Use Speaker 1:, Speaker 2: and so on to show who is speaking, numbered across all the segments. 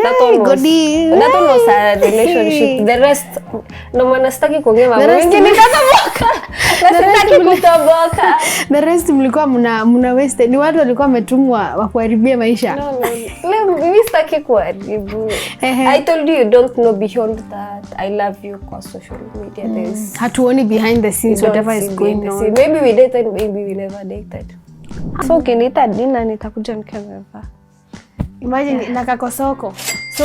Speaker 1: that one was a relationship. The rest no maana sitaki kuongea mambo mengi nitatoboka. Sitaki kutoboka.
Speaker 2: The rest mlikuwa mna waste. Ni watu walikuwa wametumwa wakuharibia maisha.
Speaker 1: No. Mimi sitaki kuharibu. I told you don't know beyond that. I love you kwa social media. There's
Speaker 2: hatuoni behind the scenes whatever is going on.
Speaker 1: Maybe we dated, maybe we never dated. So ukinita Dina nitakuja nikavaa.
Speaker 2: Imagine nakakosoko. So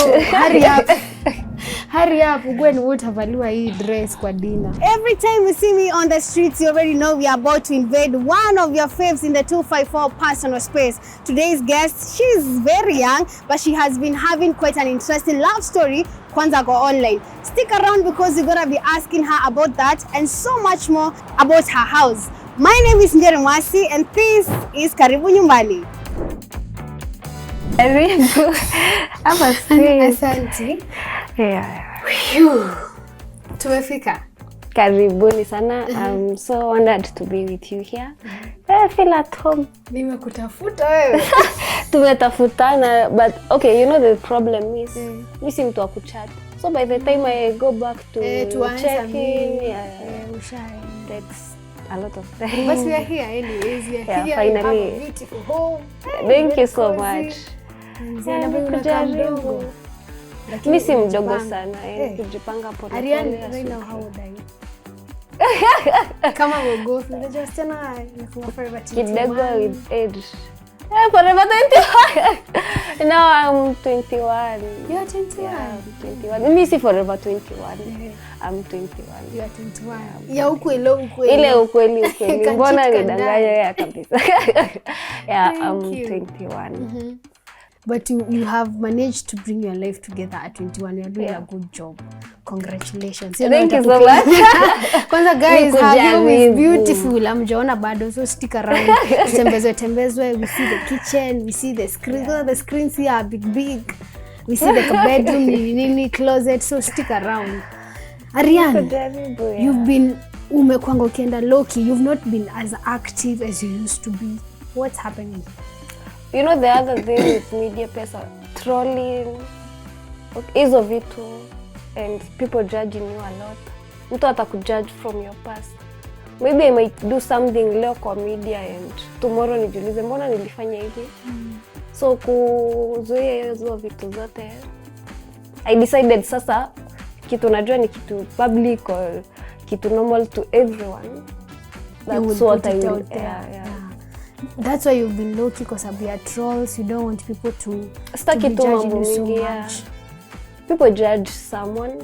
Speaker 2: hurry up when utavaliwa hii dress kwa Dina.
Speaker 3: Every time you see me on the streets, you already know we are about to invade one of your faves in the 254 personal space. Today's guest, she's very young, but she has been having quite an interesting love story. Kwanza go online. Stick around because we're gonna be asking her about that and so much more about her house. My name is Njeri Mwasi and this is Karibu Nyumbani.
Speaker 1: Karibu.
Speaker 2: Asante.
Speaker 1: Yeah.
Speaker 2: Tumefika.
Speaker 1: Karibuni sana. I'm so honored to be with you here. I feel at home.
Speaker 2: Nimekutafuta wewe.
Speaker 1: Tumetafutana, but okay, you know the problem is mimi si mtu wa kuchat. So by the time I go back to check in, that's a lot of time.
Speaker 2: But we are here anyways. We are here.
Speaker 1: Finally.
Speaker 2: We have a beautiful home.
Speaker 1: Thank you so much.
Speaker 2: Mdogo.
Speaker 1: Mimi si mdogo sana, kujipanga pole pole.
Speaker 2: Ariane, right now how old are you? Kama ugofu, unajua tena nafunga forever 21.
Speaker 1: Kidogo with age. Forever 21. Now I'm 21.
Speaker 2: You are 21?
Speaker 1: Yeah, I'm 21. Mimi si forever 21. I'm 21.
Speaker 2: You are 21. Ya ukweli.
Speaker 1: Ile ukweli. Mbona nidanganya ya kabisa. Yeah, I'm 21.
Speaker 2: But you have managed to bring your life together at 21. You're doing a good job. Congratulations.
Speaker 1: Thank you so much.
Speaker 2: Kwanza guys, her home is beautiful. Amjaona bado, so stick around. Tembezwe. We see the kitchen, we see the screen. The screens here are big. We see the bedroom, closet, so stick around. Ariane, you've been umekwanga ukienda low-key. You've not been as active as you used to be. What's happening?
Speaker 1: You know the other thing with media pesa, trolling, hizo vitu, and people judging you a lot. Mtu atakujudge from your past. Maybe I might do something leo kwa media and tomorrow nijiulize mbona nilifanya hivi. So kuzuia hizo vitu zote, I decided sasa kitu najua ni kitu public or kitu normal to everyone. That's what I will. Yeah.
Speaker 2: That's why you've been low-key because we are trolls. You don't want people to
Speaker 1: be judging you so much. People judge someone.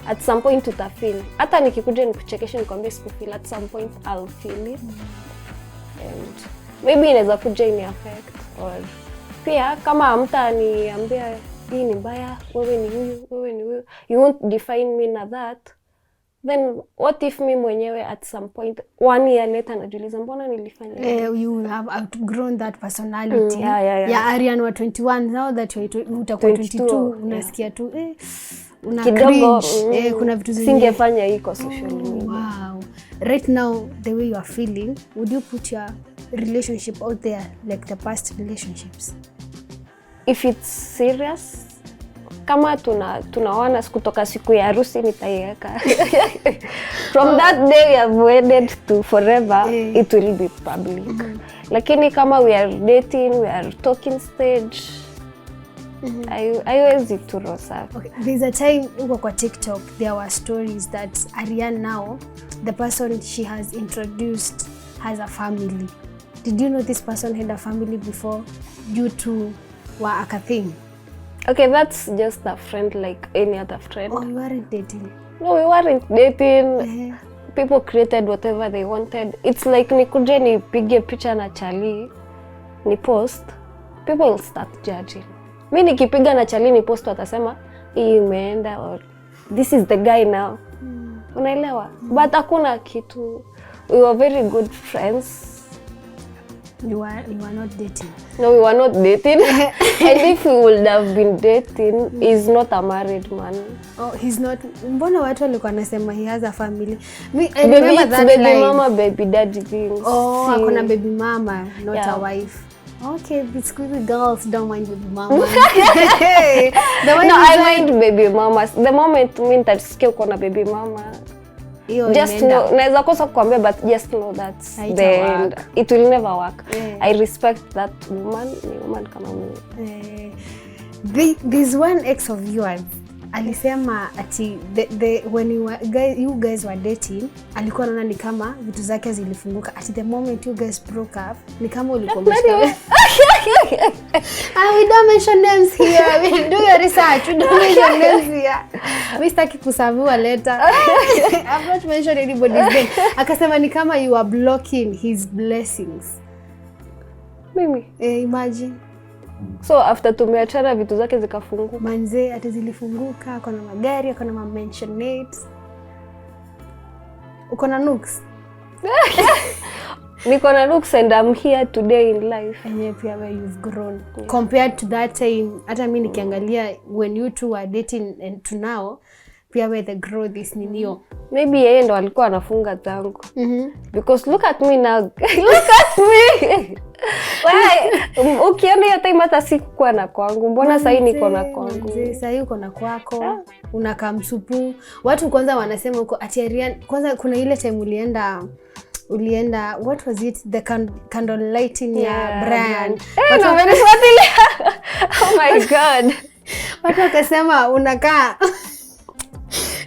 Speaker 1: At some point utafeel. Hata nikikuja nikuchekesha nikwambie sikufeel, at some point I'll feel it. And maybe inaweza kuja ini affect, or pia kama mtaniambia hii ni mbaya, wewe ni huyu, you won't define me na that. Then what if me mwenyewe at some point 1 year later najiuliza mbona nilifanya
Speaker 2: you have outgrown that personality.
Speaker 1: Yeah.
Speaker 2: Ariane wa 21, now that utakuwa 22 unasikia tu una
Speaker 1: kidogo,
Speaker 2: cringe. Kuna vitu zingine
Speaker 1: singefanya hii kwa social media.
Speaker 2: Wow. Right now the way you are feeling, would you put your relationship out there like the past relationships?
Speaker 1: If it's serious, kama tunaona kutoka siku ya harusi nitaiweka. From that day we have wedded to forever, it will be public. Lakini kama we are dating, we are talking stage, haiwezi turosa.
Speaker 2: Okay. There's a time uko kwa TikTok, there were stories that Ariane now, the person she has introduced has a family. Did you know this person had a family before due to a thing?
Speaker 1: Okay, that's just a friend like any other friend.
Speaker 2: Oh, you weren't dating?
Speaker 1: No, we weren't dating. People created whatever they wanted. It's like nikuje nipige picha na chali, ni post, people will start judging. Mimi nikipiga na chali ni post watasema hii imeenda, or this is the guy now. Unaelewa? But hakuna kitu. We were very good friends.
Speaker 2: You were not dating?
Speaker 1: No, we were not dating. And if we would have been dating, he's not a married man.
Speaker 2: Oh, he's not. Mbona watu walikuwa nasema he has a family?
Speaker 1: I remember that baby line. Mama, baby daddy things.
Speaker 2: Oh, akona baby mama, not a wife.
Speaker 3: Okay, basically girls don't mind baby mama.
Speaker 1: No, I mind baby mamas. The moment mimi nitasikia uko na baby mama, just know, naweza kosa kukwambia, but just know that the end. It will never work. I respect that woman, ni woman kama mimi.
Speaker 3: There's one ex of yours alisema ati when you guys were dating, alikuwa anaona ni kama vitu zake zilifunguka. At the moment you guys broke up, ni kama ulikuwa mshikaji. We don't mention names here. We do your research. We don't mention names here. We sitaki kusaviwa later. I'm not mention anybody's name. Akasema ni kama you are blocking his blessings.
Speaker 1: Mimi?
Speaker 3: Imagine.
Speaker 1: So after tumeachana vitu zake zikafunguka.
Speaker 3: Manze ati zilifunguka, ako na magari, ako na mentionates. Uko na nooks?
Speaker 1: Niko na nooks and I'm here today in life.
Speaker 3: And pia where you've grown. Compared to that time, hata mimi nikiangalia when you two were dating and to now, pia where the growth is ninio.
Speaker 1: Maybe yeye ndo alikuwa anafunga tangu. Because look at me now. Look at me. Ukiona hiyo time hata sikuwa na kwangu. Mbona sasa niko na kwangu?
Speaker 3: Sasa uko na kwako. Unakaa msupu. Watu kwanza wanasema uko ati Arian. Kwanza kuna ile time ulienda what was it, the candle lighting ya Brian.
Speaker 1: Oh my god.
Speaker 3: Watu wakasema unakaa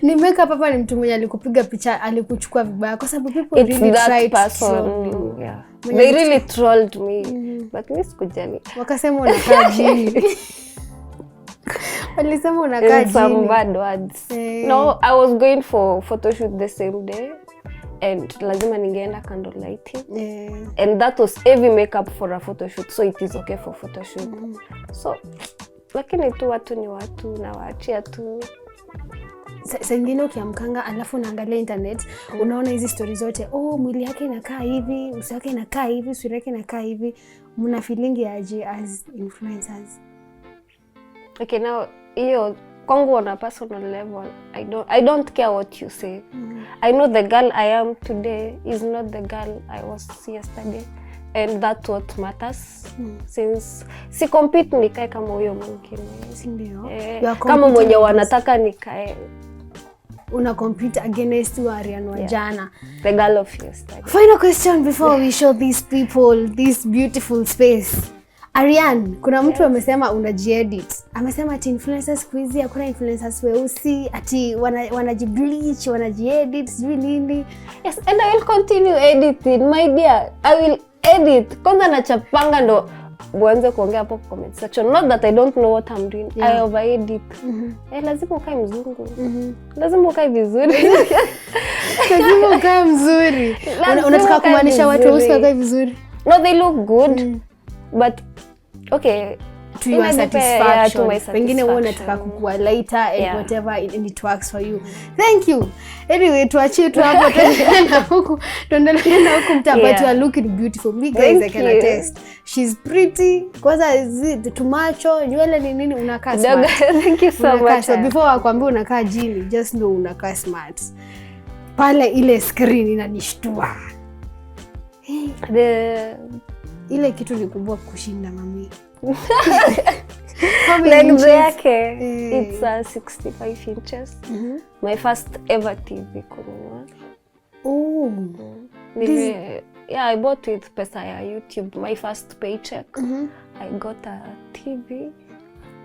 Speaker 3: ni makeup hapa, ni mtu mwenye alikupiga picha, alikuchukua vibaya kwa sababu people really tried to
Speaker 1: they really trolled me. But mimi sikujali.
Speaker 3: Wakasema unakaa jini. Walisema unakaa jini.
Speaker 1: Some bad words. No, I was going for photo shoot the same day and lazima ningeenda candle lighting. And that was heavy makeup for a photo shoot, so it is okay for photo shoot. So lakini tu watu ni watu na waachia tu.
Speaker 3: Sasa ingine ukiamkanga alafu unaangalia internet, unaona hizi stories zote, mwili yake inakaa hivi, uso wake inakaa hivi, sura yake inakaa hivi. Mna feeling aje as influencers?
Speaker 1: Okay, now hiyo kwangu on a personal level, I don't care what you say. I know the girl I am today is not the girl I was yesterday, and that's what matters. Since si compete nikae kama huyo mwingine,
Speaker 3: si ndio?
Speaker 1: Kama mwenye wanataka nikae.
Speaker 3: Una compete against Arian wa jana,
Speaker 1: the girl of yesterday.
Speaker 3: Final question before we show these people this beautiful space. Arian, kuna mtu amesema unajiedit. Amesema ati influencers siku hizi hakuna influencers weusi, ati wanajibleach, wanajiedit, sijui nini.
Speaker 1: Yes, and I will continue editing, my dear. I will edit. Kwanza nachapanga ndo uanze kuongea hapo comment section. Not that I don't know what I'm doing. I over edit. Lazima ukae mzungu. Lazima ukae vizuri.
Speaker 3: Lazima ukae mzuri. Unataka kumaanisha watu weusi wakae vizuri?
Speaker 1: No, they look good. But okay,
Speaker 3: to your satisfaction. Pengine wewe unataka kukua lighter and whatever and it works for you. Thank you. Anyway, tuachie tu hapo tena huku. Tuendelee na huku mta, but you are looking beautiful. Me guys, I can attest. She's pretty. Kwanza tumacho, nywele ni nini, unakaa smart.
Speaker 1: Thank you so much.
Speaker 3: So before wakwambie unakaa jini, just know unakaa smart. Pale ile screen inanishtua. Ile kitu ni kubwa kushinda mami.
Speaker 1: Length yake it's 65 inches. My first ever TV kununua. I bought with pesa ya YouTube. My first paycheck. I got a TV.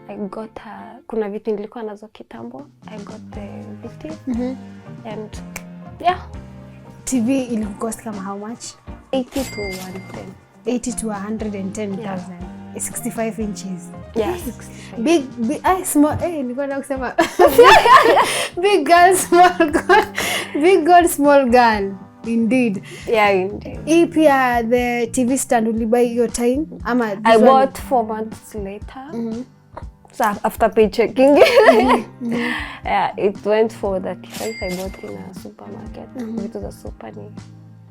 Speaker 1: I got kuna vitu nilikuwa nazo kitambo. I got the VT. And
Speaker 3: TV ilikukost kama how much?
Speaker 1: 80 to 110.
Speaker 3: 80 to 110,000. 65 inches.
Speaker 1: Yes.
Speaker 3: Big small. Nilikuwa na kusema big girl, small girl. Big girl, small girl. Indeed.
Speaker 1: Yeah, indeed.
Speaker 3: Pia the TV stand ulibuy your time ama
Speaker 1: I bought 4 months later. So after paychecking. It went for 35. I bought in a supermarket. It was a super new.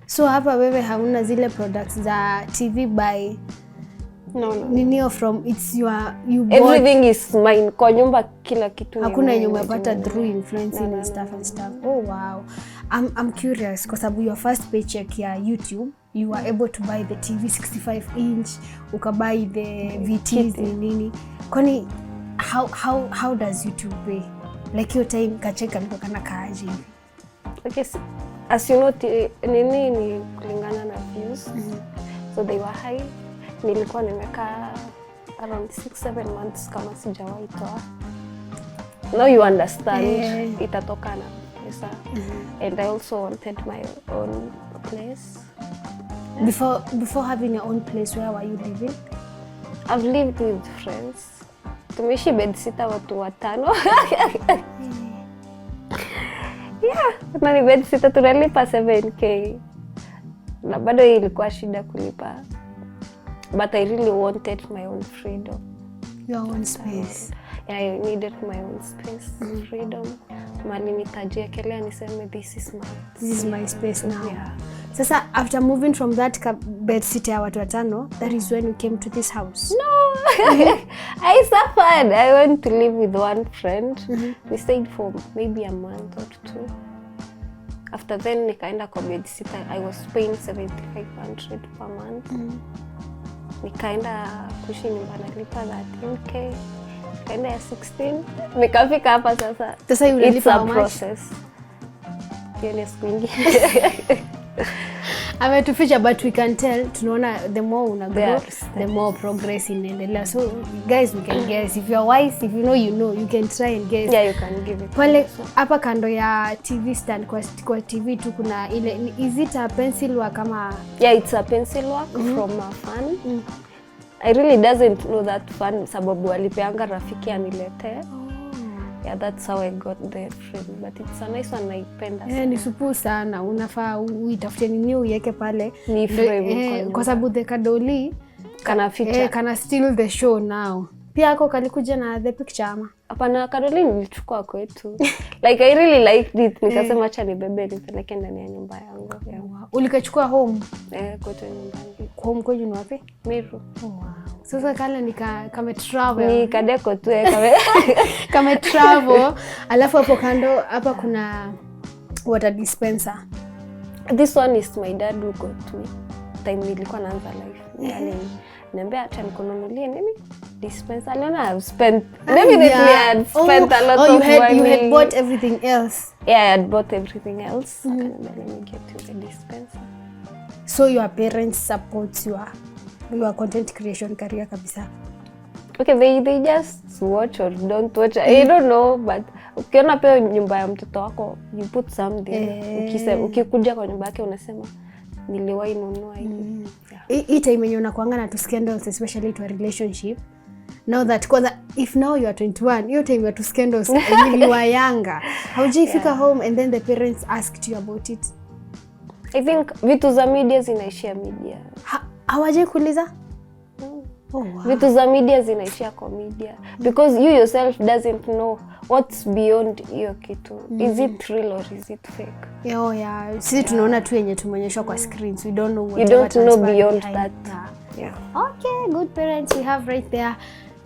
Speaker 3: So hapa wewe hauna zile products za TV buy?
Speaker 1: No.
Speaker 3: Ninio from it's you bought.
Speaker 1: Everything is mine. Kwa nyumba kila kitu.
Speaker 3: Hakuna yenye umepata through influencing and stuff and stuff. Oh wow. I'm curious kwa sababu your first paycheck ya YouTube
Speaker 2: you were able to buy the TV 65 inch, ukabuy the VTs nini. Kwani how does YouTube pay? Like your time kacheka liko kana kaaje hivi?
Speaker 1: Okay, as you know, nini ni kulingana na views. So they were high. Nilikuwa nimekaa around 6-7 months kama sijawahi toa. Now you understand, itatoka na pesa. And I also wanted my own place.
Speaker 2: Before having your own place, where were you living?
Speaker 1: I've lived with friends. Tumeishi bedsitter watu 5. Yeah, na ni bedsitter tunalipa 7K. Na bado ilikuwa shida kulipa. But I really wanted my own freedom.
Speaker 2: Your own space.
Speaker 1: Yeah, I needed my own space, freedom. Mali nitajiekelea niseme this is my space now. Yeah.
Speaker 2: Sasa after moving from that bedsitter ya watu 5, that is when you came to this house.
Speaker 1: No. I suffered. I went to live with one friend. We stayed for maybe a month or 2. After then nikaenda kwa bedsitter. I was paying 7,500 per month. Nikaenda kuishi nyumba nalipa 13K. Nikaenda ya 16. Nikafika hapa sasa.
Speaker 2: Sasa unalipa how much?
Speaker 1: Process. Hiyo siku nyingi.
Speaker 2: Ametuficha, but we can tell, tunaona the more una grow, the more progress inaendelea. So guys, we can guess. If you are wise, if you know, you can try and guess.
Speaker 1: Yeah, you can give it.
Speaker 2: Pale hapa kando ya TV stand kwa TV tu kuna ile, is it a pencil work kama?
Speaker 1: Yeah, it's a pencil work from a fan. I really doesn't know that fan sababu alipeanga rafiki anilete. Yeah, that's how I got the frame, but it's a nice one, naipenda sana.
Speaker 2: Ni supu sana, unafaa uitafute nini uiweke pale.
Speaker 1: Ni frame
Speaker 2: kwa sababu the kadoli
Speaker 1: kana feature.
Speaker 2: Kana still the show now. Pia ako kalikuja na the picture ama?
Speaker 1: Hapana, kadoli nilichukua kwetu. Like I really liked it. Nikasema acha nibebe nipeleke ndani ya nyumba yangu. Yeah.
Speaker 2: Ulikachukua home?
Speaker 1: Kwetu nyumbani.
Speaker 2: Home kwenu ni wapi?
Speaker 1: Meru.
Speaker 2: Wow. Sasa kale kame travel.
Speaker 1: Ni kadeko tu
Speaker 2: kame travel. Alafu hapo kando hapa kuna water dispenser.
Speaker 1: This one is my dad who got me. Time nilikuwa naanza life. Yani niambia acha nikununulie nini? Dispenser. Aliona I've spent definitely had spent a lot of money.
Speaker 2: You had bought everything else.
Speaker 1: Yeah, I had bought everything else. Let me get you the dispenser.
Speaker 2: So your parents support your content creation career kabisa?
Speaker 1: Okay, they just watch or don't watch. I don't know, but ukiona pia nyumba ya mtoto wako, you put something. Ukikuja kwa nyumba yake unasema niliwahi nunua hivi.
Speaker 2: Hii time yenye unakuanga na tu scandals, especially to a relationship. Now that if now you are 21, hiyo time ya tu scandals when you were younger. Haujifika home and then the parents asked you about it.
Speaker 1: I think vitu za media zinaishia media.
Speaker 2: Hawaje kuuliza?
Speaker 1: No.
Speaker 2: Oh, wow.
Speaker 1: Vitu za media zinaishia kwa media. Because you yourself doesn't know what's beyond hiyo kitu. Is it real or is it fake?
Speaker 2: Yeah. Sisi tunaona tu yenye tumeonyeshwa kwa screens. We don't know what.
Speaker 1: You don't know beyond that. Yeah.
Speaker 2: Okay, good parents we have right there.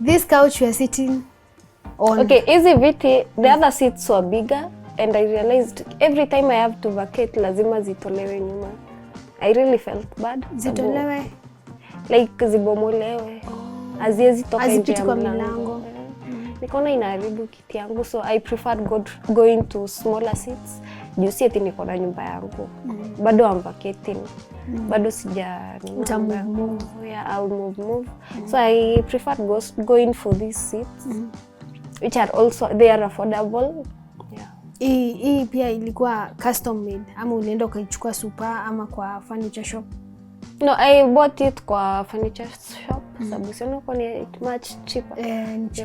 Speaker 2: This couch we are sitting on.
Speaker 1: Okay, easy viti. The other seats were bigger. And I realized every time I have to vacate, lazima zitolewe nyuma. I really felt bad.
Speaker 2: Zitolewe?
Speaker 1: Like zibomolewe. Haziwezi toka nje ya
Speaker 2: mlango.
Speaker 1: Nikaona inaharibu kiti yangu, so I preferred going to smaller seats. Juu si eti niko na nyumba yangu. Bado I'm vacating. Bado sija
Speaker 2: move.
Speaker 1: Yeah, I'll move. So I preferred going for these seats, which are also, they are affordable.
Speaker 2: Hii pia ilikuwa custom made ama ulienda ukaichukua super ama kwa furniture shop?
Speaker 1: No, I bought it kwa furniture shop. Sababu sio kwa ni much cheaper.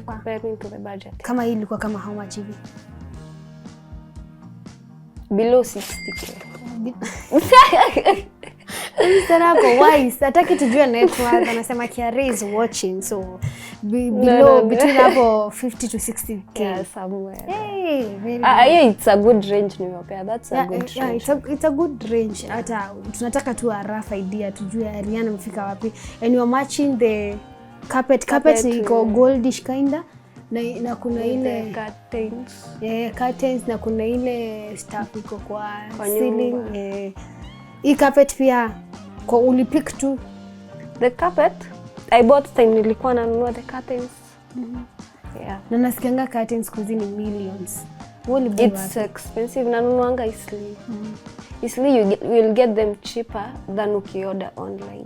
Speaker 1: Comparing to the budget.
Speaker 2: Kama hii ilikuwa kama how much hivi?
Speaker 1: Below 60K.
Speaker 2: Sarako wise, hataki tujue network, anasema Kiara is watching, so below between hapo 50 to 60K.
Speaker 1: Yeah, somewhere.
Speaker 2: Hey, very
Speaker 1: yeah, it's a good range nimepea. That's a good range.
Speaker 2: Yeah, it's a good range. Hata tunataka tu a rough idea tujue Ariana amefika wapi. And you are matching the carpet iko goldish kinda. Na kuna ile
Speaker 1: curtains.
Speaker 2: Curtains na kuna ile stuff iko kwa ceiling. Hii carpet pia Kwa ulipick tu?
Speaker 1: The carpet I bought time nilikuwa nanunua the curtains. Yeah.
Speaker 2: Na nasikianga curtains kuzi ni millions.
Speaker 1: It's expensive. Nanunuanga Eastleigh. Eastleigh you will get them cheaper than ukioda online.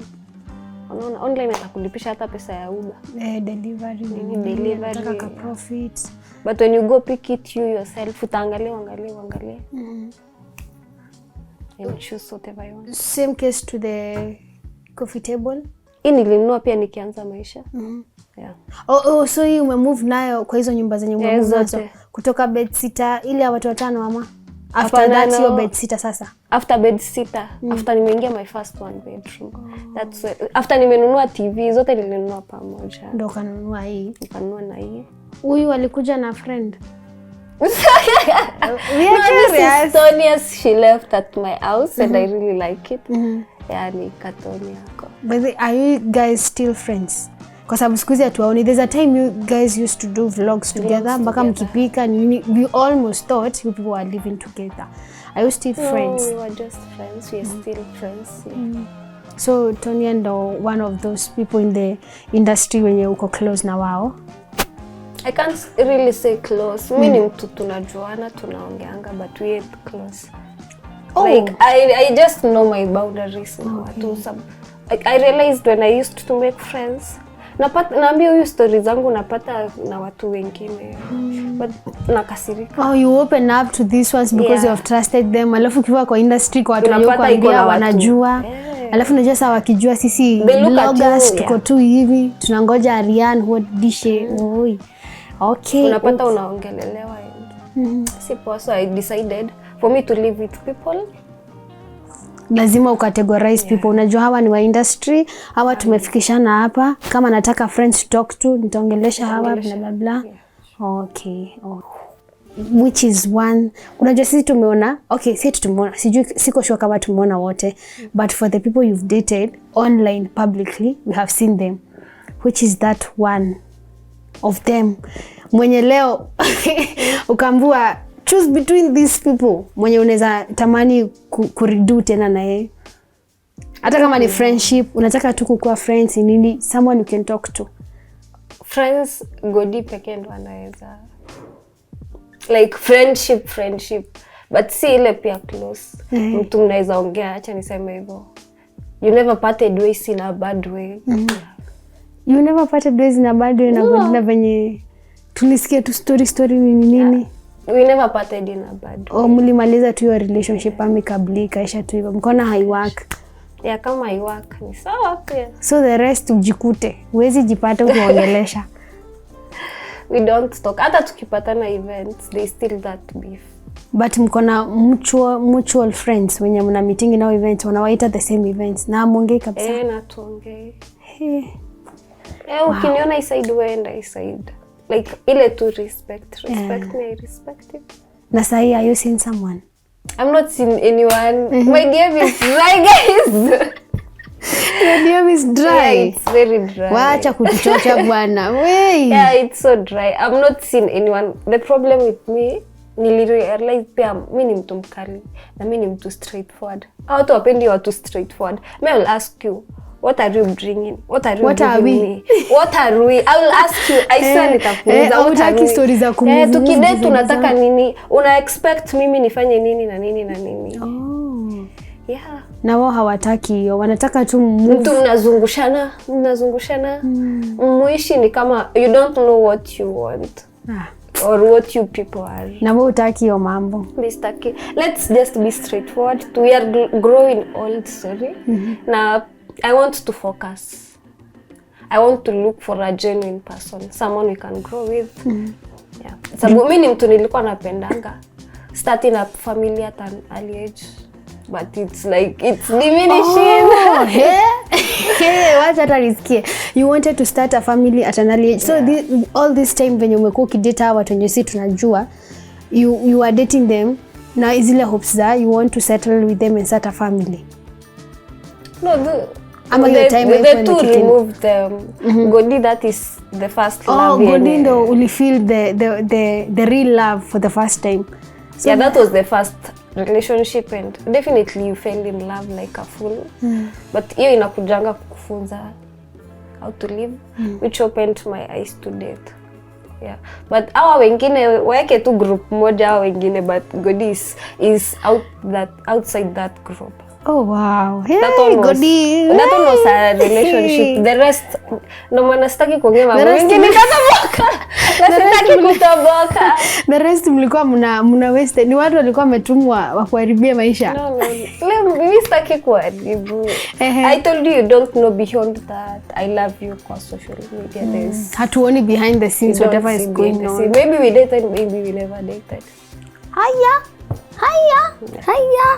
Speaker 1: Unaona online atakulipisha hata pesa ya Uber.
Speaker 2: Delivery. Nataka profit.
Speaker 1: But when you go pick it you yourself utaangalia. And choose whatever you want.
Speaker 2: Same case to the coffee table.
Speaker 1: Hii nilinunua pia nikianza maisha. Yeah.
Speaker 2: So hii umemove nayo kwa hizo nyumba zenye umemove nazo. Kutoka bedsitter ile ya watu 5 ama? After that your bedsitter sasa.
Speaker 1: After bedsitter, after nimeingia my first one bedroom. That's after nimenunua TV zote nilinunua pamoja.
Speaker 2: Ndio kanunua hii.
Speaker 1: Nikanunua na hii.
Speaker 2: Huyu alikuja na friend.
Speaker 1: Tonia, she left at my house and I really like it. Yeah, ni Katonia yako.
Speaker 2: But are you guys still friends? Kwa sababu siku hizi hatuwaoni. There's a time you guys used to do vlogs together mpaka mkipika. We almost thought you people were living together. Are you still friends?
Speaker 1: No, we were just friends. We are still friends. Yeah.
Speaker 2: So Tonia ndo one of those people in the industry wenye uko close na wao?
Speaker 1: I can't really say close. Mimi ni mtu tunajuana, tunaongeanga, but we ain't close. Like I just know my boundaries na watu. Like I realized when I used to make friends, naambia huyu story zangu napata na watu wengine. But nakasirika.
Speaker 2: You open up to these ones because you have trusted them. Alafu kiwa kwa industry kwa watu waliokuambia wanajua. Alafu unajua sawa wakijua sisi bloggers tuko tu hivi. Tunangoja Ariane what dishe. Okay.
Speaker 1: Unapata unaongelelewa. So I decided for me to live with people.
Speaker 2: Lazima ucategorize people. Unajua hawa ni wa industry, hawa tumefikishana hapa. Kama nataka friends to talk to, nitaongelesha hawa bla bla bla. Okay. Which is one. Unajua sisi tumeona, sisi tumeona. Siko sure kama tumeona wote, but for the people you've dated online publicly, we have seen them. Which is that one of them mwenye leo ukaambua choose between these people mwenye unaweza tamani kuridu tena na yeye, hata kama ni friendship unataka tu kukua friends nini, someone you can talk to?
Speaker 1: Friends Godi pekee ndo anaweza like friendship but si ile pia close. Mtu mnaweza ongea, acha niseme hivyo, you never parted ways in a bad way.
Speaker 2: You never parted ways in a bad way na Godi na venye tulisikia tu story nini.
Speaker 1: We never parted in a bad way.
Speaker 2: Mlimaliza tu your relationship amicably kaisha tu hivyo, mkona haiwork.
Speaker 1: Yeah, kama haiwork ni sawa pia.
Speaker 2: So the rest ujikute huwezi jipata kuongelesha.
Speaker 1: We don't talk. Hata tukipatana events they still that beef.
Speaker 2: But mkona mutual friends wenye mna meeting na events wanawaita the same events na muongei kabisa.
Speaker 1: Na tuongee. Ukiniona iside wenda iside. Like ile tu respect me, I respect it.
Speaker 2: Na sahi are you seeing someone?
Speaker 1: I'm not seeing anyone. My DM is dry, guys.
Speaker 2: Your DM is dry.
Speaker 1: Yeah, it's very dry.
Speaker 2: Wacha kutuchocha bwana.
Speaker 1: Yeah, it's so dry. I'm not seeing anyone. The problem with me, nilirealize pia mimi ni mtu mkali na mimi ni mtu straightforward. Watu wapendi watu straightforward. I will ask you, what are you bringing? What are you giving me? What are we? I will ask you. I swear nitakuuliza what are
Speaker 2: stories za kumove.
Speaker 1: Tukidate tunataka nini? Una expect mimi nifanye nini na nini na nini? Yeah.
Speaker 2: Na wao hawataki hiyo. Wanataka tu mtu
Speaker 1: mnazungushana. Muishi ni kama you don't know what you want. Or what you people are.
Speaker 2: Na wao hutaki hiyo mambo.
Speaker 1: Mistake. Let's just be straightforward. We are growing old, sorry. Na I want to focus. I want to look for a genuine person, someone we can grow with. Yeah. Sababu mimi ni mtu nilikuwa napendanga starting a family at an early age, but it's like it's diminishing.
Speaker 2: Wacha hata nisikie. You wanted to start a family at an early age. So all this time when umekuwa ukidate watu wenye si tunajua, you are dating them na zile hopes that you want to settle with them and start a family.
Speaker 1: No,
Speaker 2: the
Speaker 1: two remove them. Godi, that is the first love.
Speaker 2: Godi ndo uli feel the real love for the first time.
Speaker 1: So yeah, that was the first relationship and definitely you fell in love like a fool. But hiyo inakujanga kukufunza how to live, which opened my eyes to date. Yeah. But hawa wengine weke tu group moja hawa wengine, but God is outside that group.
Speaker 2: Oh wow. Hey,
Speaker 1: that one was a relationship. The rest no maana sitaki kuongea mambo mengi nitatoboka. Sitaki kutoboka.
Speaker 2: The rest mlikuwa mna waste. Ni watu walikuwa wametumwa wa kuharibia maisha.
Speaker 1: No. Mimi sitaki kuharibu. I told you don't know beyond that. I love you kwa social media.
Speaker 2: Hatuoni behind the scenes whatever is going on.
Speaker 1: Maybe we dated, maybe we never dated.
Speaker 2: Haya.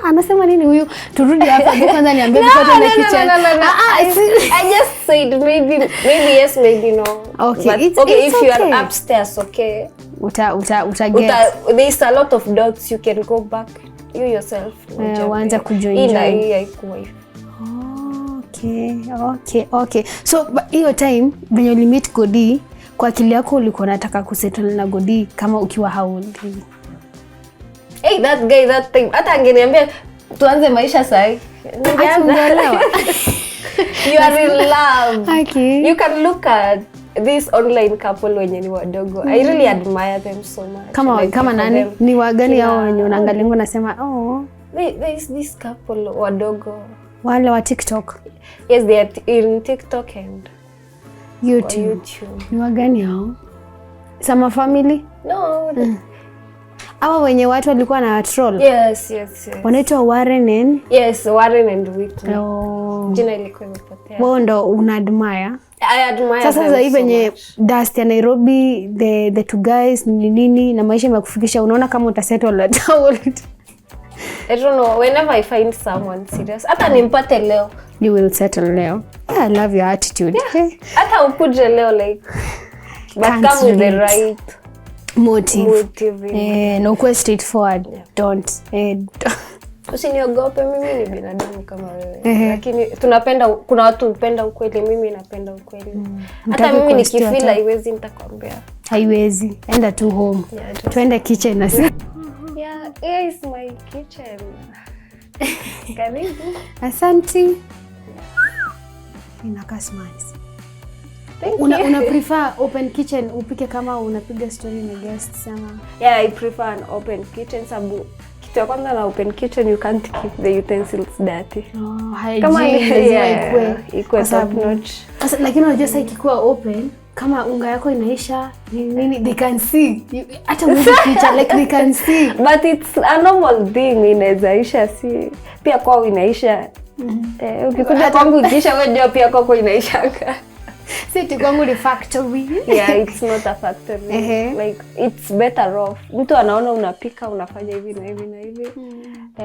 Speaker 2: Anasema nini huyu? Turudi hapa kwanza niambie before the kitchen.
Speaker 1: I just said maybe yes, maybe no.
Speaker 2: Okay,
Speaker 1: but
Speaker 2: it's
Speaker 1: if
Speaker 2: okay.
Speaker 1: You are upstairs, okay.
Speaker 2: There's
Speaker 1: a lot of dots you can go back you yourself.
Speaker 2: Waanza kujoin. Okay. So hiyo time when you meet Godi, kwa akili yako ulikuwa unataka kusettle na Godi kama ukiwa how old?
Speaker 1: Hey, that guy, that thing. Hata angeniambia tuanze maisha sahi.
Speaker 2: Ningeelewa.
Speaker 1: You are in love.
Speaker 2: Okay.
Speaker 1: You can look at this online couple wenye ni wadogo. I really admire them so much.
Speaker 2: Kama nani? Ni wagani hao wenye unaangalia unasema
Speaker 1: there is this couple wadogo.
Speaker 2: Wale wa TikTok.
Speaker 1: Yes, they are in TikTok and
Speaker 2: YouTube. Ni wagani hao? Sama family?
Speaker 1: No.
Speaker 2: Hawa wenye watu walikuwa na troll.
Speaker 1: Yes.
Speaker 2: Wanaitwa Warren and
Speaker 1: Warren and Whitney. Jina ilikuwa imepotea.
Speaker 2: Wao ndo una-admire.
Speaker 1: I admire
Speaker 2: sasa
Speaker 1: them
Speaker 2: sasa hivi wenye
Speaker 1: much.
Speaker 2: dust ya Nairobi, the two guys nini na maisha imekufikisha, unaona kama utasettle at all.
Speaker 1: I don't know, whenever I find someone serious, hata nimpate leo,
Speaker 2: you will settle leo. Yeah, I love your attitude.
Speaker 1: Hata ukuje leo like but come with the right motive.
Speaker 2: No kuwa straightforward. Don't.
Speaker 1: Usiniogope, mimi ni binadamu kama wewe. Lakini kuna watu hupenda ukweli, mimi napenda ukweli. Hata mimi nikifeel haiwezi nitakwambia.
Speaker 2: Haiwezi. Enda tu home. Twende kitchen na sisi.
Speaker 1: Yeah, here is my kitchen. Karibu.
Speaker 2: Asante. Inakaa smart. Una prefer open kitchen upike kama unapiga story na guests ama?
Speaker 1: Yeah, I prefer an open kitchen sababu kitu ya kwanza na open kitchen you can't keep the utensils dirty.
Speaker 2: Kama
Speaker 1: ikuwe top notch.
Speaker 2: Sasa lakini unajua sasa ikikuwa open kama unga yako inaisha nini they can see. Hata mwezi picha like they can see.
Speaker 1: But it's a normal thing, inaisha si pia kwao inaisha. Ukikuja kwangu ikisha wewe ndio pia kwako inaisha.
Speaker 2: Sisi kwangu ni factory.
Speaker 1: Yeah, it's not a factory. Like it's better off. Mtu anaona unapika unafanya hivi na hivi na hivi.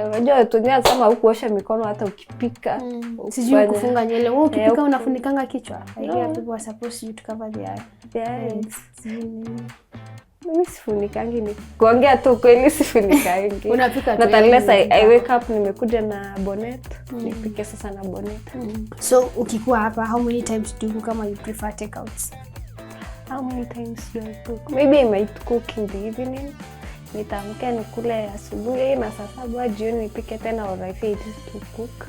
Speaker 1: Unajua watu wengine kama hukuosha mikono hata ukipika.
Speaker 2: Sijui kufunga nywele. Wewe ukipika unafunikanga kichwa. Yeah, people are supposed to cover their eyes.
Speaker 1: Mimi sifunikangi ni kuongea tu kweli sifunikangi.
Speaker 2: Unapika tu.
Speaker 1: Unless I wake up nimekuja na bonnet, nipike sasa na bonnet.
Speaker 2: So ukikuwa hapa how many times do you kama you prefer takeouts?
Speaker 1: How many times do I cook? Maybe I might cook in the evening. Nitaamka nikule asubuhi na saa 7 jioni nipike tena or I feel to cook.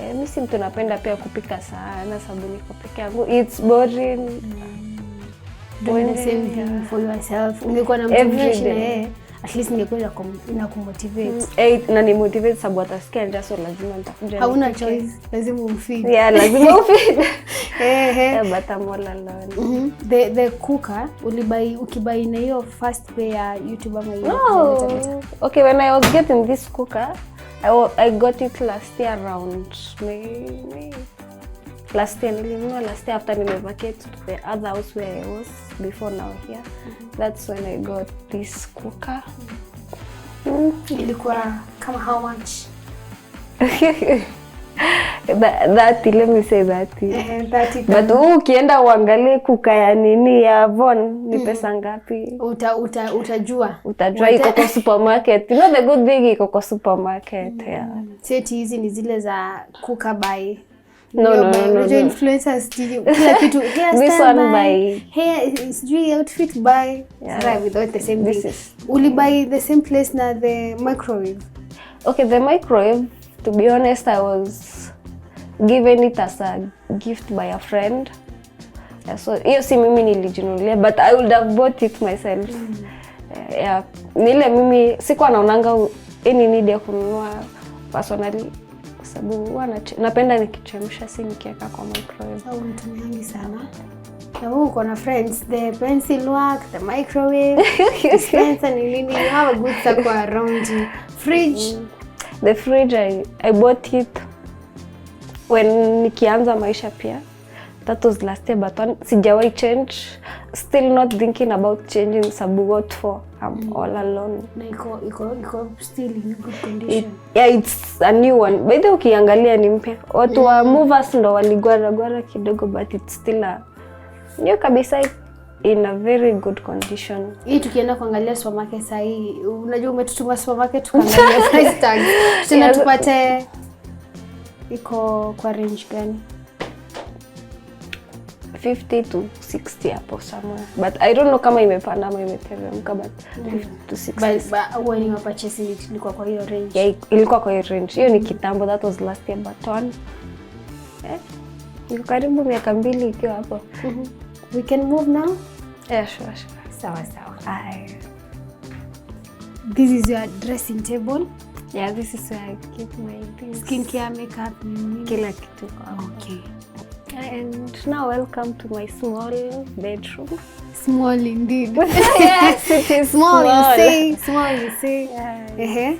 Speaker 1: Mimi si mtu napenda pia kupika sana sababu niko peke yangu. It's boring.
Speaker 2: Doing the same thing for yourself. Ungekuwa na motivation yeye, at least ingekuwa inakumotivate.
Speaker 1: Na ni motivate sababu atasikia njaa so lazima nitakuja.
Speaker 2: Hauna choice, lazima umfeed.
Speaker 1: Yeah, lazima umfeed. But I'm all alone.
Speaker 2: The cooker ukibuy na hiyo first pay ya YouTube ama hiyo.
Speaker 1: No. Okay, when I was getting this cooker, I got it last year around May. Last year nilinunua last year after nimevacate to the other house where I was before now here. That's when I got this cooker.
Speaker 2: Ilikuwa kama how much?
Speaker 1: Let me say 30. But ukienda uangalie kuka ya nini ya Von ni pesa ngapi? Utajua iko kwa supermarket. You know the good thing iko kwa supermarket. Yeah.
Speaker 2: Seti hizi ni zile za kuka by
Speaker 1: No.
Speaker 2: Influencers kila kitu.
Speaker 1: This one by
Speaker 2: hair sijui outfit by. Right, without the same thing. Uli buy the same place na the microwave.
Speaker 1: Okay, the microwave, to be honest, I was given it as a gift by a friend. Yeah, so hiyo si mimi nilijinunulia, but I would have bought it myself. Yeah, nile mimi sikuwa naonanga any need ya kununua personally, sababu napenda nikichemsha, si nikiweka kwa microwave.
Speaker 2: Au mtumiangi sana. Na wewe uko na friends, the pencil work, the microwave, dispenser ni nini, you have a good circle around you. Fridge.
Speaker 1: The fridge, I bought it when nikianza maisha pia. That was last year, but sijawahi change. Still not thinking about changing, sababu what for? I'm all alone.
Speaker 2: Na iko still in good condition.
Speaker 1: Yeah, it's a new one. By the way, ukiangalia ni mpya. Watu wa movers ndo waligwara kidogo, but it's still a new kabisa, in a very good condition.
Speaker 2: Hii tukienda kuangalia supermarket sasa hii, unajua umetutuma supermarket tukaangalia price tag. Tuna tupate iko kwa range gani?
Speaker 1: 50 to 60 hapo somewhere. But I don't know kama imepanda ama imeteremka, but 50 to 60.
Speaker 2: But when you purchase it, ilikuwa kwa hiyo range.
Speaker 1: Yeah, ilikuwa kwa hiyo range. Hiyo ni kitambo, that was last year, but one. Niko karibu miaka 2 ikiwa hapo.
Speaker 2: We can move now?
Speaker 1: Yeah, sure.
Speaker 2: Sawa. This is your dressing table.
Speaker 1: Yeah, this is where I keep my things.
Speaker 2: Skincare, makeup,
Speaker 1: kila kitu.
Speaker 2: Okay.
Speaker 1: And now welcome to my small bedroom.
Speaker 2: Small indeed.
Speaker 1: Yes, it is
Speaker 2: small. You say.
Speaker 1: Yeah,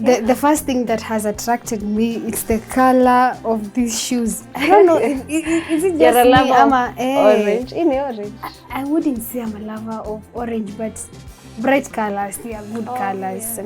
Speaker 2: The first thing that has attracted me, it's the color of these shoes. I don't know, is it just me? I'm
Speaker 1: orange. In orange.
Speaker 2: I wouldn't say I'm a lover of orange, but bright colors, they are good colors.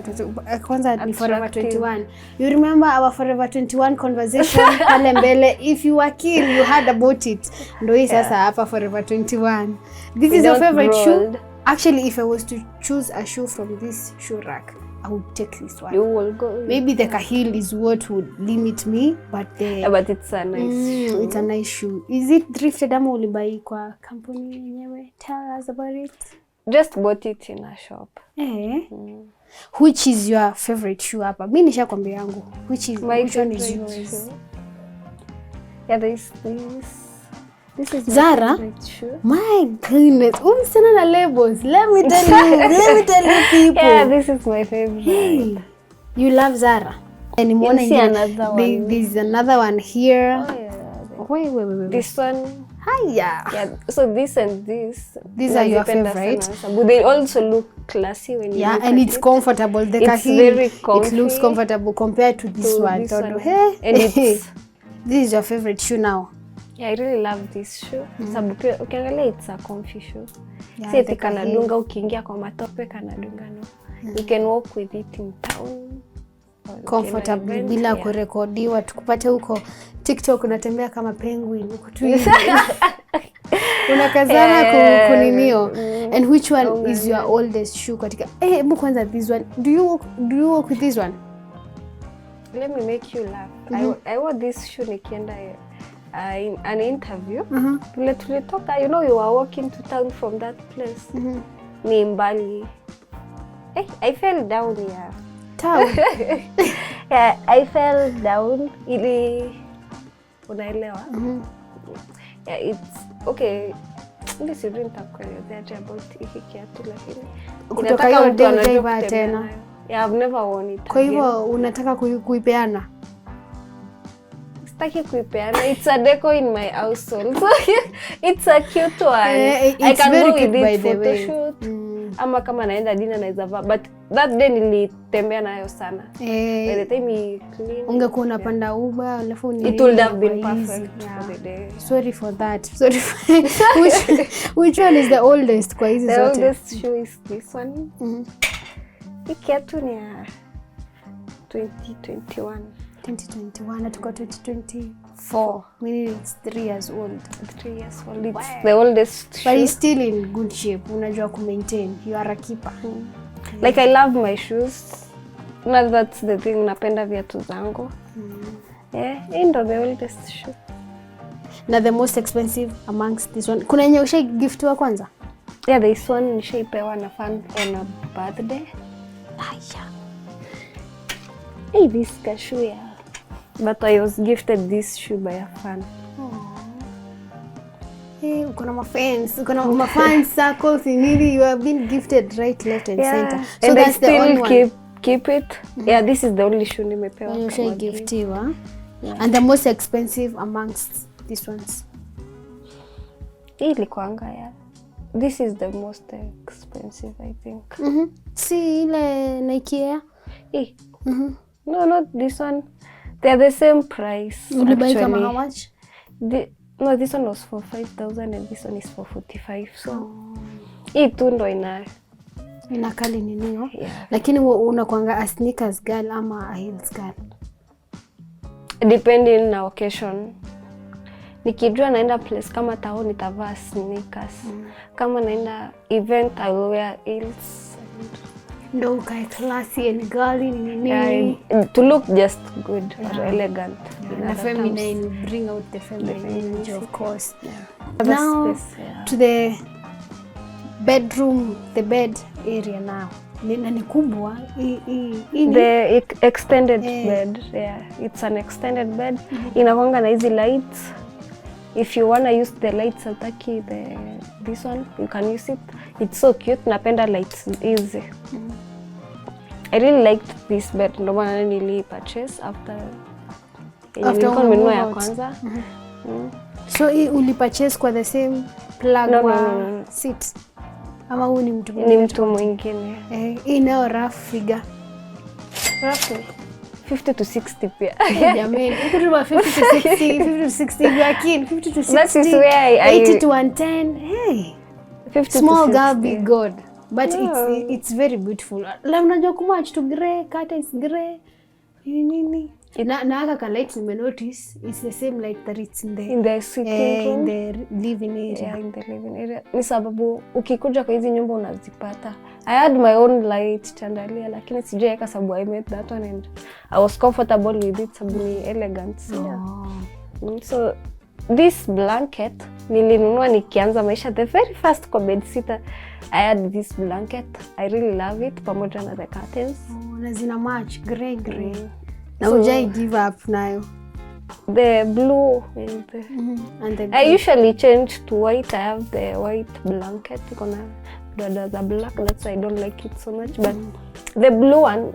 Speaker 2: Kwanza ni Forever 21. You remember our Forever 21 conversation pale mbele? If you were keen, you heard about it. Ndo hii sasa hapa Forever 21. This is your favorite shoe? Actually, if I was to choose a shoe from this shoe rack, I would take this one.
Speaker 1: You will go.
Speaker 2: Maybe the Cahill is what would limit me, but
Speaker 1: but it's a nice shoe.
Speaker 2: It's a nice shoe. Is it thrifted ama ulibai kwa kampuni yenyewe? Tell us about it.
Speaker 1: Just bought it in a shop.
Speaker 2: Which is your favorite shoe hapa? Mimi nishakwambia yangu. Which one is yours?
Speaker 1: Yeah, there's this. This is
Speaker 2: Zara?
Speaker 1: my favorite shoe.
Speaker 2: My goodness. Umsana na labels. Let me tell you people.
Speaker 1: Yeah, this is my favorite.
Speaker 2: Hey, you love Zara. And
Speaker 1: you see another one.
Speaker 2: There's another one here.
Speaker 1: Oh, yeah.
Speaker 2: Wait.
Speaker 1: This one.
Speaker 2: Hiya.
Speaker 1: Yeah, so this and this.
Speaker 2: These are your favorite.
Speaker 1: But they also look classy when you look
Speaker 2: and
Speaker 1: at
Speaker 2: it's comfortable. The
Speaker 1: it's
Speaker 2: Cahill,
Speaker 1: very comfy.
Speaker 2: It looks comfortable compared to this one.
Speaker 1: Hey. And it's
Speaker 2: this is your favorite shoe now.
Speaker 1: Yeah, I really love this shoe. Sababu ukiangalia it's a comfy shoe.
Speaker 2: Yeah,
Speaker 1: si eti kanadunga ukiingia kwa matope kanadunga no. You can walk with it in town.
Speaker 2: Comfortable bila kurekodiwa. Tukupate huko TikTok unatembea kama penguin huko tu. Unakazana kuninio. And which one is your oldest shoe katika? Hebu kwanza this one. Do you walk with this one?
Speaker 1: Let me make you laugh. I wore this shoe nikienda in an interview. Tulitoka, you were walking to town from that place. Ni mbali. I fell down here.
Speaker 2: Town?
Speaker 1: Yeah, I fell down. Ili unaelewa? Yeah, it's okay. Ili sijui nitakuelezea about hiki kiatu lakini
Speaker 2: kutoka hiyo day tena.
Speaker 1: Yeah, I've never worn it.
Speaker 2: Kwa hivyo unataka kuipeana?
Speaker 1: Sitaki kuipeana. It's a deco in my household. So it's a cute one. I can go with it photo shoot. Ama kama naenda dinner naweza vaa. But that day nilitembea nayo sana. By the time we clean.
Speaker 2: Ungekuwa unapanda Uber alafu
Speaker 1: it would have been perfect for the day.
Speaker 2: Sorry for that. Which one is the oldest kwa hizi zote?
Speaker 1: The oldest shoe is this one. Hii kiatu ni 2021.
Speaker 2: 2021 na tuko 2024. Meaning it's 3 years old.
Speaker 1: 3 years old. It's the oldest shoe.
Speaker 2: But it's still in good shape. Unajua maintain. You are a keeper.
Speaker 1: Like I love my shoes. Not that's the thing. Napenda viatu zangu. Yeah, ndo the oldest shoe.
Speaker 2: Na the most expensive amongst this one. Kuna yenye ushai giftiwa kwanza?
Speaker 1: Yeah, this one nishaipewa na fan on a birthday. Hey, this cashew, yeah. But I was gifted this shoe by a fan.
Speaker 2: Hey, uko na mafans, uko na mafans circles nini, you have been gifted right, left and center. So
Speaker 1: and
Speaker 2: that's
Speaker 1: I
Speaker 2: the only
Speaker 1: still
Speaker 2: one.
Speaker 1: keep it. Yeah, this is the only shoe nimepewa.
Speaker 2: You should giftiwa. Yeah. And the most expensive amongst these ones.
Speaker 1: Hii ilikuanga ya. This is the most expensive, I think.
Speaker 2: Si ile Nike Air?
Speaker 1: Hii. No, not this one. They are the same price.
Speaker 2: Ulibai kama how much?
Speaker 1: No, this one was for 5,000 and this one is for 45. So hii tu ndo
Speaker 2: inakali ninio.
Speaker 1: Yeah.
Speaker 2: Lakini unakuanga a sneakers girl ama a heels girl?
Speaker 1: Depending na occasion. Nikijua naenda place kama tao nitavaa sneakers. Kama naenda event I will wear heels.
Speaker 2: Ndo ukae classy and girly nini.
Speaker 1: To look just good or elegant.
Speaker 2: The feminine, bring out the feminine image, of course.
Speaker 1: Yeah.
Speaker 2: Now to the bedroom, the bed area now. Ni kubwa.
Speaker 1: The extended bed, yeah. It's an extended bed. Inakuanga na hizi lights. If you wanna use the lights ataki this one, you can use it. It's so cute. Napenda lights easy. I really liked this bed. Ndo maana nili purchase after nimenunua ya kwanza.
Speaker 2: So uli purchase kwa the same plug
Speaker 1: no.
Speaker 2: seat? Ama huu ni mtu
Speaker 1: mwingine? Ni mtu mwingine.
Speaker 2: Hii nayo rough figure.
Speaker 1: Roughly 50 to 60 pia.
Speaker 2: Jamani, uko tu 50 to 60, 50 to 60 yakin, 50 to 60.
Speaker 1: That is where
Speaker 2: 80 to 110. Hey.
Speaker 1: 50
Speaker 2: small
Speaker 1: to 60.
Speaker 2: girl be good. But it's very beautiful. La unajua kumatch to grey, curtain is grey. Nini? Na aka ka light nime notice it's the same light that it's in
Speaker 1: the sitting room,
Speaker 2: in the living area.
Speaker 1: Yeah, in the living area. Ni sababu ukikuja kwa hizi nyumba unazipata. I had my own light chandalia lakini sijaweka sababu I made that one and I was comfortable with it sababu ni elegant. So this blanket nilinunua nikianza maisha the very first kwa bed sitter. I had this blanket. I really love it pamoja na the curtains.
Speaker 2: Na zina match grey. Na ujai give up nayo.
Speaker 1: The blue and the I usually change to white. I have the white blanket. The black, that's why I don't like it so much. But the blue one,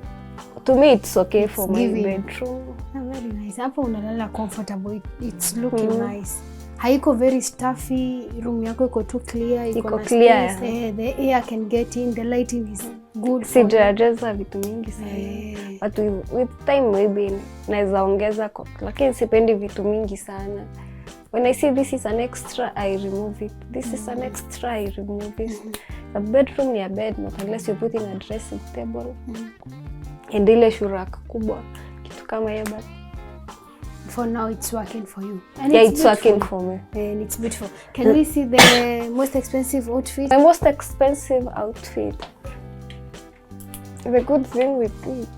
Speaker 1: to me it's okay for my bedroom.
Speaker 2: Very nice. Hapo unalala comfortable. It's looking nice. Haiko very stuffy. Room yako iko too clear.
Speaker 1: Iko clear.
Speaker 2: The air can get in. The lighting is good.
Speaker 1: Sijajaza vitu mingi sana. But with time maybe naweza ongeza lakini sipendi vitu mingi sana. When I see this is an extra, I remove it. This is an extra, I remove it. The bedroom ni a bed, not unless you're putting a dressing table. And ile shuraka kubwa. Kitu kama hiyo but
Speaker 2: for now it's working for you. And
Speaker 1: yeah, it's working for me.
Speaker 2: And it's beautiful. Can we see the most expensive outfit?
Speaker 1: My most expensive outfit. The good thing with it.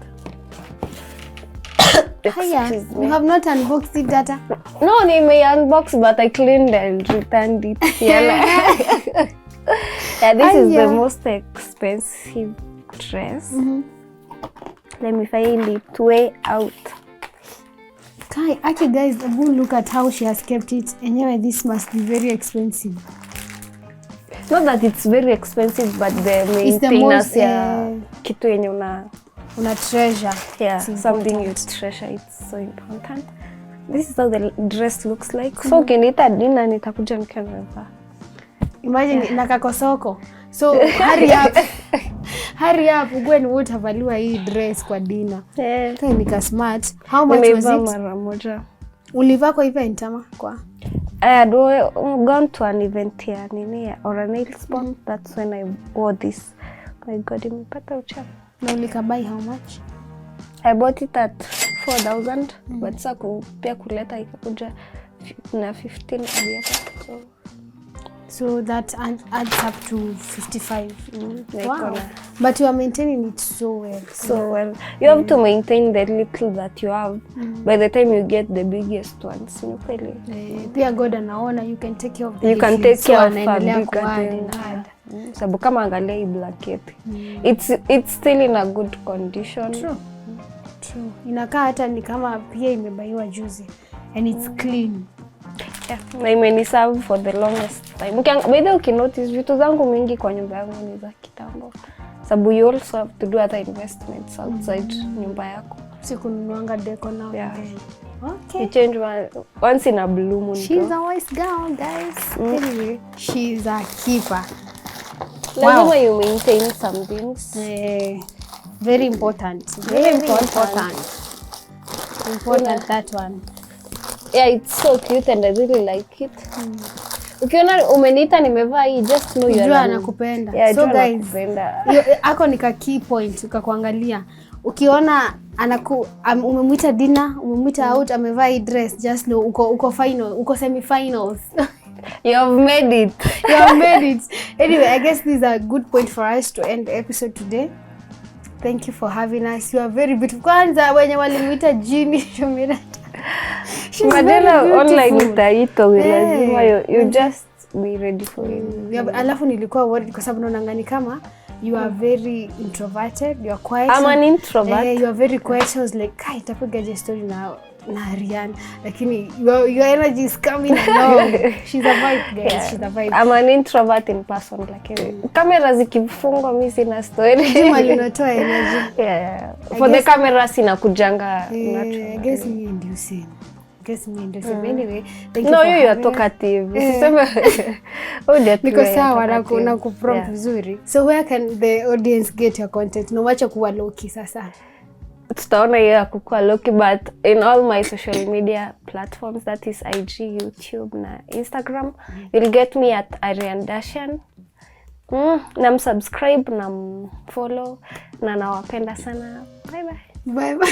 Speaker 2: You have not unboxed it, Data?
Speaker 1: No, I may unbox, but I cleaned and returned it. Yeah, this is the most expensive dress. Let me find it way out.
Speaker 2: Actually, guys, look at how she has kept it. Anyway, this must be very expensive.
Speaker 1: Not that it's very expensive, but the maintenance kitu yenye
Speaker 2: una treasure.
Speaker 1: Yeah, something you treasure. It's so important. This is how the dress looks like. So ukiniita dinner nitakuja nikiwa nimevaa.
Speaker 2: Imagine nakakosoko. So hurry up. Hurry up, ugweni wote havaliwa hii dress kwa dinner. Nika smart. How much was it?
Speaker 1: Mara moja.
Speaker 2: Ulivaa kwa event ama kwa?
Speaker 1: I had gone to an event here or a nail spot. That's when I wore this. My God, imepata uchafu.
Speaker 2: Na ulikabai how much?
Speaker 1: I bought it at 4,000, but sasa pia kuleta ikakuja na 15 hadi hapa.
Speaker 2: So that adds up to 55.
Speaker 1: Wow.
Speaker 2: But you are maintaining it so well.
Speaker 1: So well. You have to maintain the little that you have. By the time you get the biggest ones,
Speaker 2: pia God anaona you can take care of the
Speaker 1: you can take care of a bigger
Speaker 2: thing.
Speaker 1: Sababu kama angalia hii blanket. It's still in a good condition.
Speaker 2: True. True. Inakaa hata ni kama pia imebaiwa juzi and it's clean.
Speaker 1: Yeah, na imeniserve for the longest time. By the way, ukinotice vitu zangu mingi kwa nyumba yangu ni za kitambo. Sababu you also have to do other investments outside nyumba yako.
Speaker 2: Si kununuanga deco now.
Speaker 1: Yeah.
Speaker 2: Okay.
Speaker 1: You change once in a blue moon.
Speaker 2: She's a wise girl, guys. Anyway, she's a keeper.
Speaker 1: Lazima you maintain some things.
Speaker 2: Very important. Very important. Important that one.
Speaker 1: Yeah, it's so cute and I really like it. Ukiona umeniita nimevaa hii, just know you are
Speaker 2: anakupenda.
Speaker 1: Yeah,
Speaker 2: so guys,
Speaker 1: anakupenda.
Speaker 2: Ako ni ka key point ukakuangalia. Ukiona umemwita dinner, umemwita out, amevaa hii dress, just know uko final, uko semi finals.
Speaker 1: You have made it.
Speaker 2: You have made it. Anyway, I guess this is a good point for us to end the episode today. Thank you for having us. You are very beautiful. Kwanza wenye walimuita Jimmy Shumira.
Speaker 1: Madela online itaitwa lazima you just be ready for it.
Speaker 2: Alafu nilikuwa worried kwa sababu naona ngani kama you are very introverted, you are quiet.
Speaker 1: I'm an introvert.
Speaker 2: You are very quiet. So I was like, "Kai, itapiga je story na Rian." Lakini your energy is coming along. She's a vibe, guys. Yeah. She's a vibe.
Speaker 1: I'm an introvert in person, lakini kamera zikifungwa mimi sina story.
Speaker 2: Juma linatoa energy.
Speaker 1: Yeah. For the camera sina kujanga natural.
Speaker 2: I guess me and you same. Anyway, thank
Speaker 1: you. No, you are talkative. Usiseme
Speaker 2: niko sawa na kuprompt vizuri. So where can the audience get your content? No wacha kuwa low-key sasa.
Speaker 1: Tutaona hiyo ya kukua low-key, but in all my social media platforms, that is IG, YouTube na Instagram, you'll get me at Arian Dashan. Na subscribe na follow na nawapenda sana. Bye bye.
Speaker 2: Bye bye.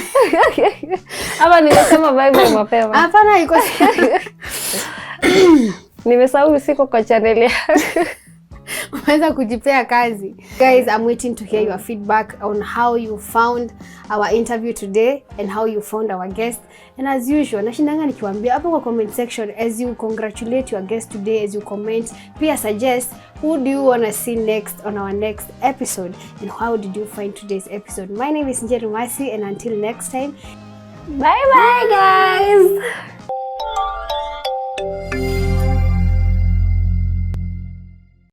Speaker 1: Ama nimesema bye bye mapema.
Speaker 2: Hapana, iko
Speaker 1: nimesahau siko kwa channel yako.
Speaker 2: Unaweza kujipea kazi. Guys, I'm waiting to hear your feedback on how you found our interview today and how you found our guest. And as usual, nashindanga nikiwaambia hapo kwa comment section, as you congratulate your guest today, as you comment, pia suggest who do you want to see next on our next episode and how did you find today's episode. My name is Njeri Masi, and until next time,
Speaker 1: bye bye guys.